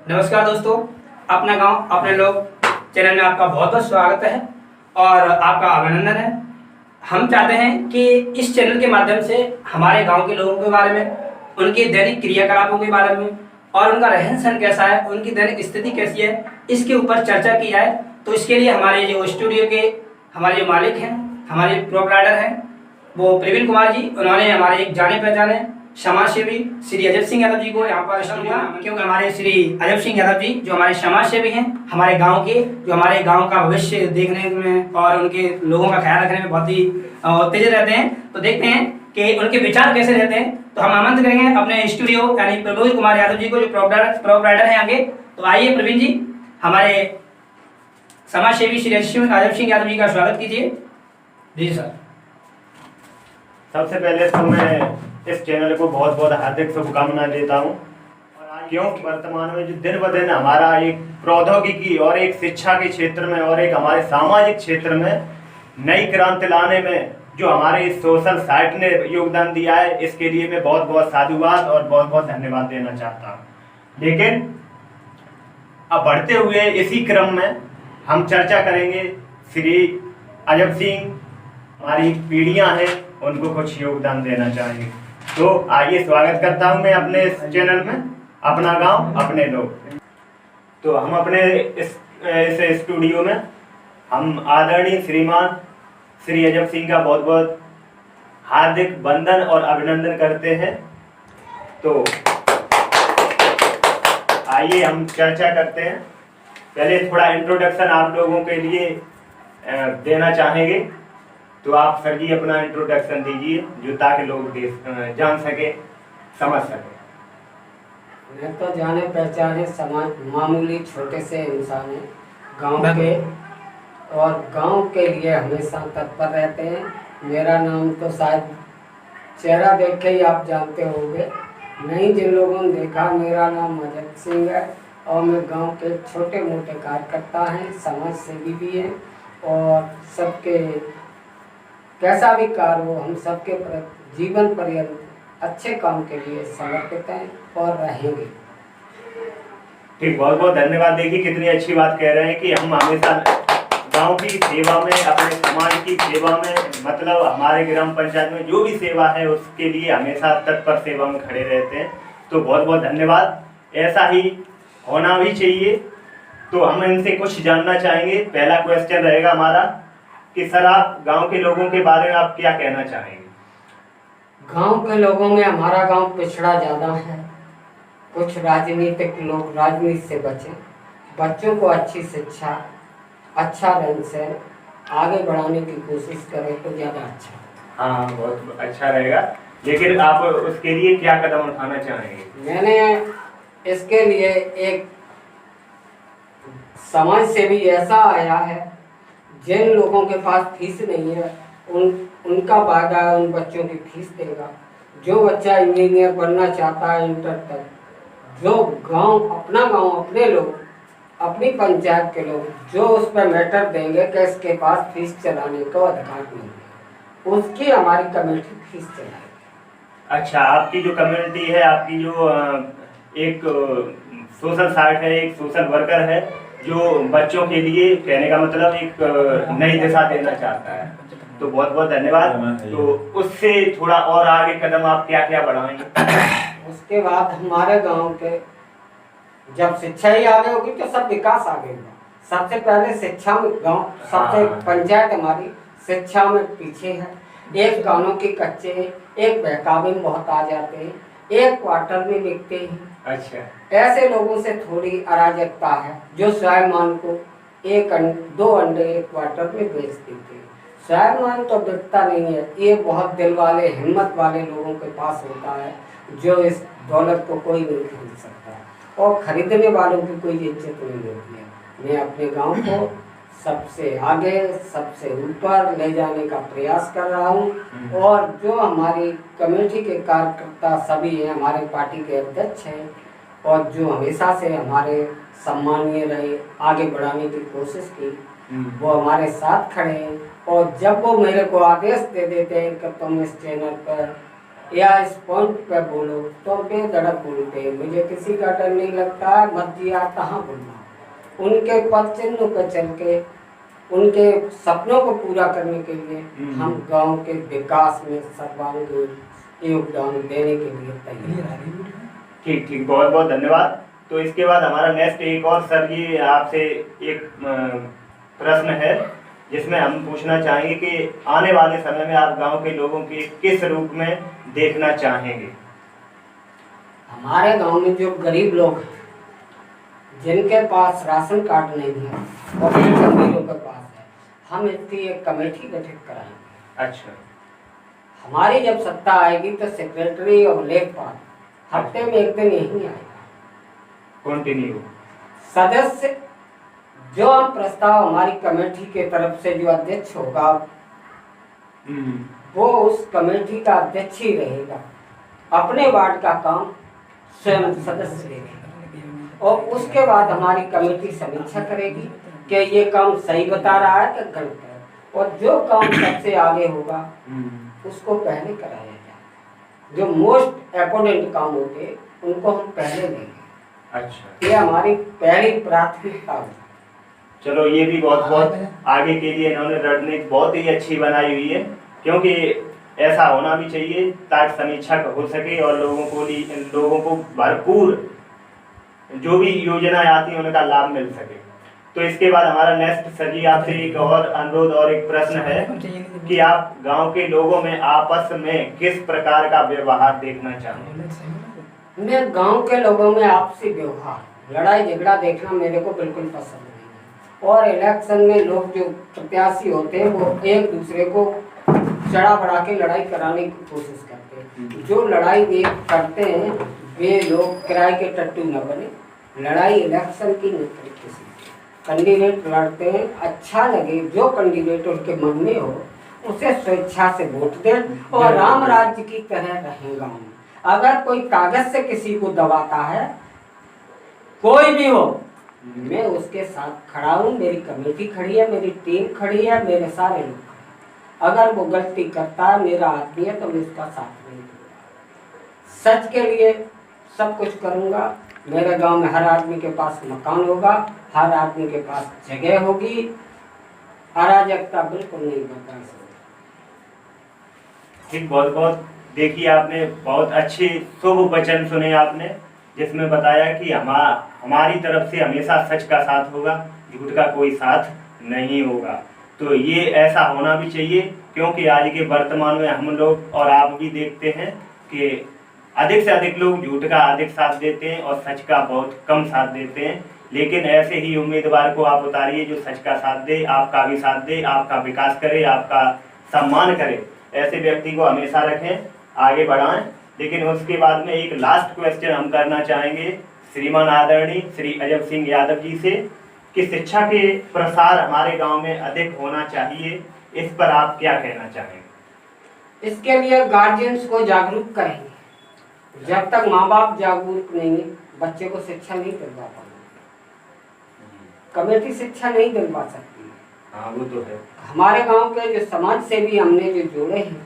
नमस्कार दोस्तों, अपना गांव अपने लोग चैनल में आपका बहुत बहुत स्वागत है और आपका अभिनंदन है। हम चाहते हैं कि इस चैनल के माध्यम से हमारे गांव के लोगों के बारे में, उनके दैनिक क्रियाकलापों के बारे में और उनका रहन सहन कैसा है, उनकी दैनिक स्थिति कैसी है, इसके ऊपर चर्चा की जाए। तो इसके लिए हमारे जो स्टूडियो के हमारे जो मालिक हैं, हमारे प्रोपराइटर हैं, वो प्रवीण कुमार जी, उन्होंने हमारे एक जाने पहचाने समाज सेवी श्री अजब सिंह यादव जी को यहाँ पर क्योंकि हमारे श्री अजब सिंह यादव जी जो हमारे समाज सेवी हैं, हमारे गांव के, जो हमारे गांव का भविष्य देखने में और उनके लोगों का ख्याल रखने में बहुत ही तेज रहते हैं। तो देखते हैं कि उनके विचार कैसे रहते हैं। तो हम आमंत्रित करेंगे अपने स्टूडियो यानी प्रवीण कुमार यादव जी को, जो प्रोपराइटर हैं आगे। तो आइए प्रवीण जी, हमारे समाज सेवी श्री अजब सिंह यादव जी का स्वागत कीजिए। जी सर। सबसे पहले तो मैं इस चैनल को बहुत बहुत हार्दिक शुभकामनाएं देता हूं। और क्योंकि वर्तमान में जो दिन ब दिन हमारा एक प्रौद्योगिकी और एक शिक्षा के क्षेत्र में और एक हमारे सामाजिक क्षेत्र में नई क्रांति लाने में जो हमारे इस सोशल साइट ने योगदान दिया है, इसके लिए मैं बहुत बहुत साधुवाद और बहुत बहुत धन्यवाद देना चाहता हूँ। लेकिन अब बढ़ते हुए इसी क्रम में हम चर्चा करेंगे श्री अजब सिंह, हमारी पीढ़ियां हैं, उनको कुछ योगदान देना चाहिए। तो आइए स्वागत करता हूं मैं अपने इस चैनल में, अपना गांव अपने लोग। तो हम अपने इस स्टूडियो में हम आदरणीय श्रीमान श्री अजब सिंह का बहुत बहुत हार्दिक वंदन और अभिनंदन करते हैं। तो आइए हम चर्चा करते हैं। पहले थोड़ा इंट्रोडक्शन आप लोगों के लिए देना चाहेंगे, तो आप सर जी अपना इंट्रोडक्शन दीजिए, जो ताकि लोग जान सके, समझ सके। मैं तो जाने पहचाने समाज मामूली छोटे से इंसान है गांव के, और गांव के लिए हमेशा तत्पर रहते हैं। मेरा नाम तो शायद चेहरा देख के ही आप जानते होंगे, नहीं जिन लोगों ने देखा, मेरा नाम अजब सिंह है और मैं गांव के छोटे मोटे कार्यकर्ता हैं, समाज सेवी भी हैं और सबके कैसा भी कार्य हो हम सबके जीवन पर्यंत अच्छे काम के लिए समर्पित हैं और रहेंगे। ठीक, बहुत बहुत धन्यवाद। देखिए कितनी अच्छी बात कह रहे हैं कि हम हमेशा गांव की सेवा में, अपने समाज की सेवा में, मतलब हमारे ग्राम पंचायत में जो भी सेवा है उसके लिए हमेशा तत्पर सेवा में खड़े रहते हैं। तो बहुत बहुत धन्यवाद, ऐसा ही होना भी चाहिए। तो हम इनसे कुछ जानना चाहेंगे। पहला क्वेश्चन रहेगा हमारा कि सर आप गांव के लोगों के बारे में आप क्या कहना चाहेंगे? गांव के लोगों में हमारा गांव पिछड़ा ज़्यादा है। कुछ राजनीतिक लोग राजनीति से बचें, बच्चों को अच्छी शिक्षा, अच्छा रहन सहन आगे बढ़ाने की कोशिश करें तो ज़्यादा अच्छा। हाँ, बहुत अच्छा रहेगा। लेकिन आप उसके लिए क्या कदम उठाना चाहेंगे? मैंने इसके लिए एक समाज सेवी ऐसा आया है, जिन लोगों के पास फीस नहीं है उनका वादा है, उन बच्चों की फीस देगा। जो बच्चा इंजीनियर बनना चाहता है इंटर तक, जो गांव अपने लोग, अपनी पंचायत के लोग जो उस पर मैटर देंगे कि इसके पास फीस चलाने का अधिकार नहीं है, उसकी हमारी कमेटी फीस चलाएगी। अच्छा, आपकी जो कम्युनिटी है, आपकी जो एक सोशल साइट है, एक सोशल वर्कर है जो बच्चों के लिए, कहने का मतलब एक नई दिशा देना चाहता है। तो बहुत बहुत धन्यवाद। तो उससे थोड़ा और आगे कदम आप क्या क्या बढ़ाएंगे? उसके बाद हमारे गांव के जब शिक्षा ही आगे होगी तो सब विकास आगे होगा। सबसे पहले शिक्षा में गांव, सबसे पंचायत हमारी शिक्षा में पीछे है। एक गानों के कच्चे हैं, एक बहकावे में बहुत आ जाते हैं, एक क्वार्टर में बिकते हैं। अच्छा, ऐसे लोगों से थोड़ी अराजकता है जो स्वाभिमान को दो अंडे एक क्वार्टर में बेच देते हैं। स्वाभिमान तो बिकता नहीं है, ये बहुत दिल वाले, हिम्मत वाले लोगों के पास होता है, जो इस दौलत को कोई नहीं खरीद सकता और खरीदने वालों की कोई इज्जत नहीं होती है। मैं अपने गांव को सबसे आगे, सबसे ऊपर ले जाने का प्रयास कर रहा हूं और जो हमारी कमेटी के कार्यकर्ता सभी हैं, हमारे पार्टी के अध्यक्ष हैं और जो हमेशा से हमारे सम्मानीय रहे, आगे बढ़ाने की कोशिश की, वो हमारे साथ खड़े हैं। और जब वो मेरे को आदेश दे देते हैं कि तुम इस चैनल पर या इस पॉइंट पे बोलो तो बेधड़क बोलते हैं। मुझे किसी का डर नहीं लगता है, मत जिया कहाँ बोलना। उनके पद चिन्हों पर चल के उनके सपनों को पूरा करने के लिए हम गांव के विकास में सर्वांगीण योगदान देने के लिए तैयार हैं। ठीक ठीक, बहुत बहुत धन्यवाद। तो इसके बाद हमारा नेक्स्ट एक और सर जी आपसे एक प्रश्न है जिसमें हम पूछना चाहेंगे कि आने वाले समय में आप गांव के लोगों के किस रूप में देखना चाहेंगे? हमारे गांव में जो गरीब लोग हैं, जिनके पास राशन कार्ड नहीं है और जिन अमीरों के पास है, हम इसकी एक कमेटी गठित कराएंगे। अच्छा, हमारी जब सत्ता आएगी तो सेक्रेटरी और लेखपाल हफ्ते में एक दिन यही आएगा। कंटिन्यू सदस्य जो हम प्रस्ताव हमारी कमेटी के तरफ से जो अध्यक्ष होगा वो उस कमेटी का अध्यक्ष ही रहेगा। अपने वार्ड का काम स्वयं सदस्य देखेगा और उसके बाद हमारी कमेटी समीक्षा करेगी कि ये काम सही बता रहा है कि गलत है, और जो काम सबसे आगे होगा उसको पहले कराया जाए। जो मोस्ट इम्पोर्टेंट काम होते उनको हम पहले लेंगे। अच्छा, ये हमारी पहली प्राथमिकता होगी। चलो ये भी बहुत बहुत आगे के लिए इन्होंने रणनीति बहुत ही अच्छी बनाई हुई है, क्योंकि ऐसा होना भी चाहिए ताकि समीक्षा हो सके और लोगों को भरपूर जो भी योजनाएं आती हैं उनका लाभ मिल सके। तो इसके बाद हमारा नेक्स्ट सर जी आपसे एक और अनुरोध और एक प्रश्न है कि आप गांव के लोगों में आपस में किस प्रकार का व्यवहार देखना चाहेंगे? मैं गांव के लोगों में आपसी व्यवहार, लड़ाई झगड़ा देखना मेरे को बिल्कुल पसंद नहीं है। और इलेक्शन में लोग जो प्रत्याशी होते हैं वो एक दूसरे को चढ़ा बढ़ा के लड़ाई कराने की कोशिश करते हैं। जो लड़ाई करते हैं वे लोग किराए के टट्टू न बने। लड़ाई इलेक्शन की न किसी कैंडिडेट लड़ते हैं, अच्छा लगे जो कैंडिडेट उनके मन में हो उसे स्वेच्छा से वोट दें और राम राज्य की तरह रहेगा। अगर कोई कागज से किसी को दबाता है, कोई भी हो, मैं उसके साथ खड़ा हूँ। मेरी कमेटी खड़ी है, मेरी टीम खड़ी है, मेरे सारे लोग खड़े हैं। अगर वो गलती करता है, मेरा आदमी है, तो मैं उसका साथ नहीं दूंगा। सच के लिए सब कुछ करूँगा। मेरे गांव में हर आदमी के पास मकान होगा, हर आदमी के पास जगह होगी। अराजकता बिल्कुल नहीं बर्दाश्त होगी। ठीक, बहुत बहुत देखिए आपने बहुत अच्छे शुभ वचन सुने आपने, जिसमें बताया कि हमारी तरफ से हमेशा सच का साथ होगा, झूठ का कोई साथ नहीं होगा। तो ये ऐसा होना भी चाहिए, क्योंकि आज के वर्तमान में हम लोग और आप भी देखते हैं कि अधिक से अधिक लोग झूठ का अधिक साथ देते हैं और सच का बहुत कम साथ देते हैं। लेकिन ऐसे ही उम्मीदवार को आप उतारिए जो सच का साथ दे, आपका भी साथ दे, आपका विकास करे, आपका सम्मान करे। ऐसे व्यक्ति को हमेशा रखें, आगे बढ़ाएं। लेकिन उसके बाद में एक लास्ट क्वेश्चन हम करना चाहेंगे श्रीमान आदरणीय श्री अजब सिंह यादव जी से कि शिक्षा के प्रसार हमारे गांव में अधिक होना चाहिए, इस पर आप क्या कहना चाहेंगे? इसके लिए गार्जियंस को जागरूक करेंगे। जब तक माँ बाप जागरूक नहीं है, बच्चे को शिक्षा नहीं दिलवा पाएंगे। कमेटी शिक्षा नहीं दिलवा सकती। हाँ, वो तो है। हमारे गांव के जो समाज सेवी हमने जो जोड़े हैं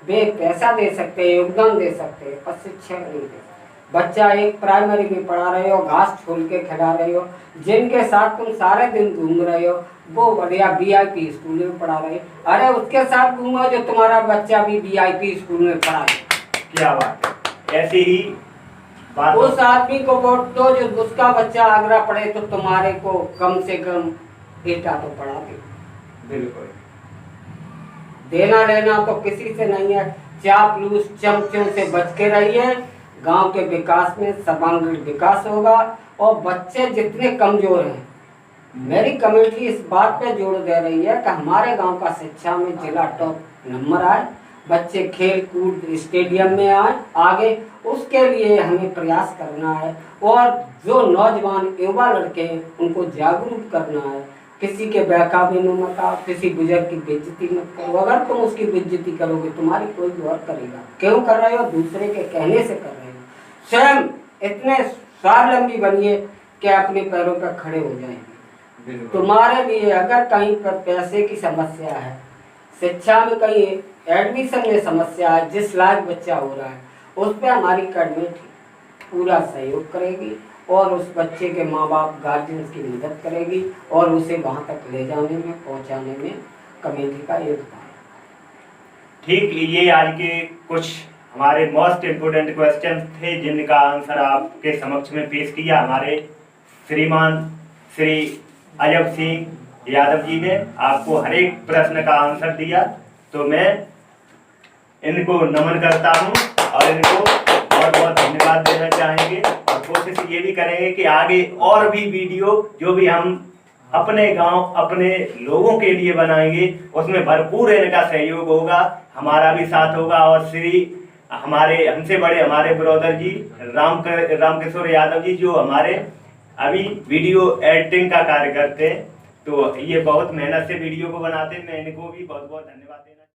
वे पैसा दे सकते हैं, योगदान दे सकते हैं, पर शिक्षा नहीं दे सकते। बच्चा एक प्राइमरी में पढ़ा रहे हो, घास छोल के खिला रहे हो, जिनके साथ तुम सारे दिन घूम रहे हो वो बढ़िया VIP स्कूल में पढ़ा रहे हो। अरे उसके साथ घूमो जो तुम्हारा बच्चा भी VIP स्कूल में पढ़ा रहे। क्या बात है, ऐसी ही बात। उस आदमी को वोट दो जो उसका बच्चा आगरा पढ़े, तो तुम्हारे को कम से कम बेटा तो पढ़ा दे। बिल्कुल, देना लेना तो किसी से नहीं है। चापलूस चमचों से बच के रहिए। गांव के विकास में सर्वांगीण विकास होगा। और बच्चे जितने कमजोर हैं, मेरी कमेटी इस बात पे जोर दे रही है कि हमारे गांव का शिक्षा में जिला टॉप नंबर आए, बच्चे खेल कूद स्टेडियम में आए आगे, उसके लिए हमें प्रयास करना है। और जो नौजवान युवा लड़के हैं उनको जागरूक करना है। किसी के बहकावे में मत आओ, किसी बुजुर्ग की बेइज्जती मत करो। अगर तुम उसकी बेइज्जती करोगे तुम्हारी कोई और करेगा। क्यों कर रहे हो? दूसरे के कहने से कर रहे हो। स्वयं इतने स्वावलंबी बनिए कि अपने पैरों पर खड़े हो जाएंगे। तुम्हारे लिए अगर कहीं पर पैसे की समस्या है, शिक्षा में कहीं एडमिशन में समस्या है, जिस लायक बच्चा हो रहा है उस पर हमारी कमेटी पूरा सहयोग करेगी और उस बच्चे के माँ बाप गार्जियंस की मदद करेगी और उसे वहाँ तक ले जाने में पहुँचाने में कमेटी का योगदान। ठीक, ये आज के कुछ हमारे मोस्ट इम्पोर्टेंट क्वेश्चन थे जिनका आंसर आपके समक्ष में पेश किया हमारे श्रीमान श्री अजब सिंह यादव जी ने। आपको हर एक प्रश्न का आंसर दिया, तो मैं इनको नमन करता हूं और इनको बहुत बहुत धन्यवाद देना चाहेंगे। और कोशिश ये भी करेंगे कि आगे और भी वीडियो जो भी हम अपने गांव अपने लोगों के लिए बनाएंगे उसमें भरपूर इनका सहयोग होगा, हमारा भी साथ होगा। और श्री हमारे हमसे बड़े हमारे ब्रदर जी रामकिशोर यादव जी जो हमारे अभी वीडियो एडिटिंग का कार्य करते हैं, तो ये बहुत मेहनत से वीडियो को बनाते हैं। मैं इनको भी बहुत बहुत धन्यवाद देना